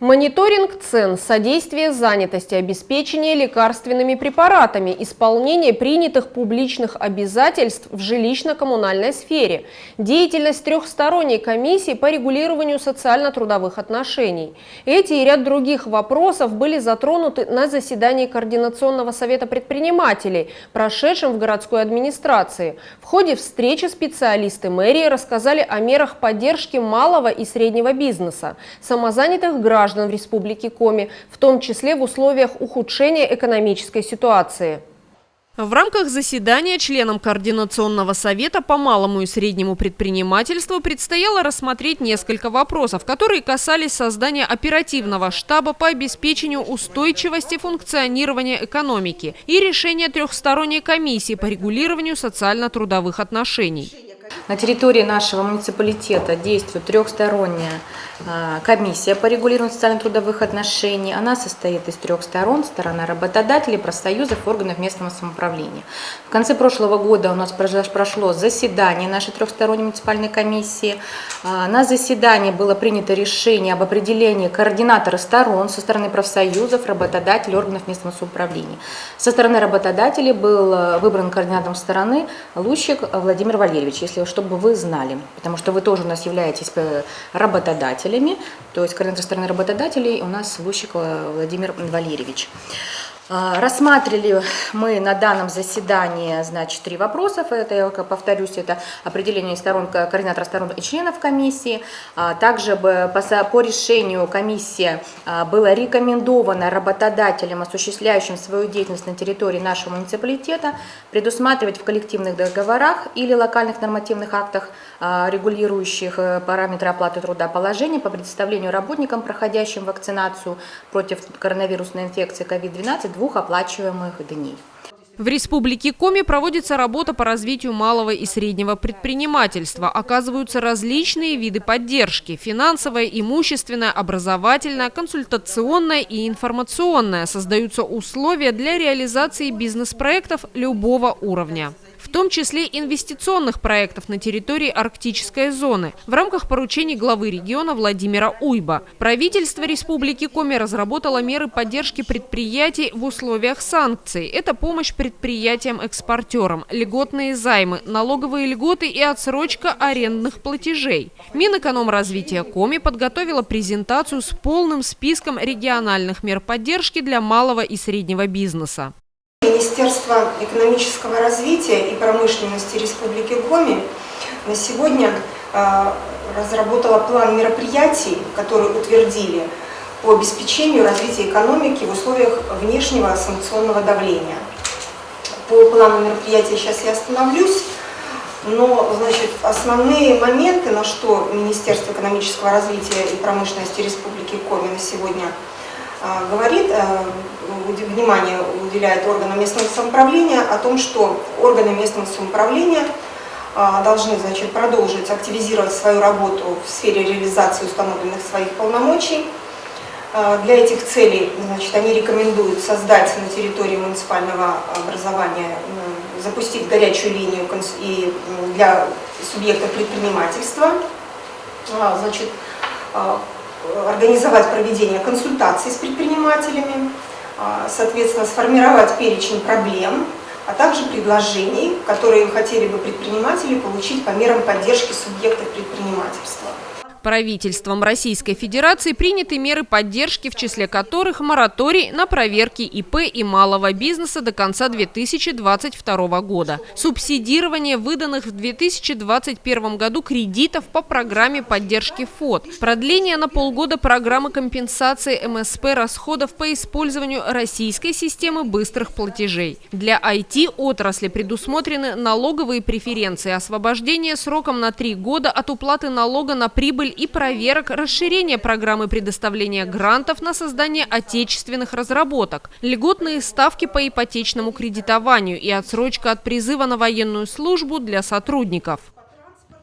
Мониторинг цен, содействие занятости, обеспечение лекарственными препаратами, исполнение принятых публичных обязательств в жилищно-коммунальной сфере, деятельность трехсторонней комиссии по регулированию социально-трудовых отношений. Эти и ряд других вопросов были затронуты на заседании Координационного совета предпринимателей, прошедшем в городской администрации. В ходе встречи специалисты мэрии рассказали о мерах поддержки малого и среднего бизнеса, самозанятых граждан в Республике Коми, в том числе в условиях ухудшения экономической ситуации. В рамках заседания членам Координационного совета по малому и среднему предпринимательству предстояло рассмотреть несколько вопросов, которые касались создания оперативного штаба по обеспечению устойчивости функционирования экономики и решения трехсторонней комиссии по регулированию социально-трудовых отношений. На территории нашего муниципалитета действует трехсторонняя комиссия по регулированию социально-трудовых отношений. Она состоит из трех сторон: сторона работодателей, профсоюзов, органов местного самоуправления. В конце прошлого года у нас прошло заседание нашей трехсторонней муниципальной комиссии. На заседании было принято решение об определении координатора сторон со стороны профсоюзов, работодателей, органов местного самоуправления. Со стороны работодателей был выбран координатором стороны Лущик Владимир Валерьевич, чтобы вы знали, потому что вы тоже у нас являетесь работодателями, то есть координатор стороны работодателей у нас Лущик Владимир Валерьевич. Рассматривали мы на данном заседании, значит, три вопроса. Это, я повторюсь, это определение координатора сторон и членов комиссии. Также по решению комиссии было рекомендовано работодателям, осуществляющим свою деятельность на территории нашего муниципалитета, предусматривать в коллективных договорах или локальных нормативных актах, регулирующих параметры оплаты труда, положения по предоставлению работникам, проходящим вакцинацию против коронавирусной инфекции COVID-12, 2 оплачиваемых дней. В Республике Коми проводится работа по развитию малого и среднего предпринимательства. Оказываются различные виды поддержки – финансовая, имущественная, образовательная, консультационная и информационная. Создаются условия для реализации бизнес-проектов любого уровня, в том числе инвестиционных проектов на территории арктической зоны. В рамках поручений главы региона Владимира Уйба правительство Республики Коми разработало меры поддержки предприятий в условиях санкций. Это помощь предприятиям-экспортерам, льготные займы, налоговые льготы и отсрочка арендных платежей. Минэкономразвития Коми подготовила презентацию с полным списком региональных мер поддержки для малого и среднего бизнеса. Министерство экономического развития и промышленности Республики Коми на сегодня разработало план мероприятий, которые утвердили по обеспечению развития экономики в условиях внешнего санкционного давления. По плану мероприятий сейчас я остановлюсь, но, значит, основные моменты, на что Министерство экономического развития и промышленности Республики Коми на сегодня говорит, внимание уделяет органам местного самоуправления о том, что органы местного самоуправления должны, значит, продолжить активизировать свою работу в сфере реализации установленных своих полномочий. Для этих целей, значит, они рекомендуют создать на территории муниципального образования, запустить горячую линию и для субъектов предпринимательства, значит, организовать проведение консультаций с предпринимателями, соответственно, сформировать перечень проблем, а также предложений, которые хотели бы предприниматели получить по мерам поддержки субъектов предпринимательства. Правительством Российской Федерации приняты меры поддержки, в числе которых мораторий на проверки ИП и малого бизнеса до конца 2022 года, субсидирование выданных в 2021 году кредитов по программе поддержки ФОД, продление на полгода программы компенсации МСП расходов по использованию российской системы быстрых платежей. Для IT-отрасли предусмотрены налоговые преференции, освобождение сроком на 3 года от уплаты налога на прибыль и проверок, расширение программы предоставления грантов на создание отечественных разработок, льготные ставки по ипотечному кредитованию и отсрочка от призыва на военную службу для сотрудников.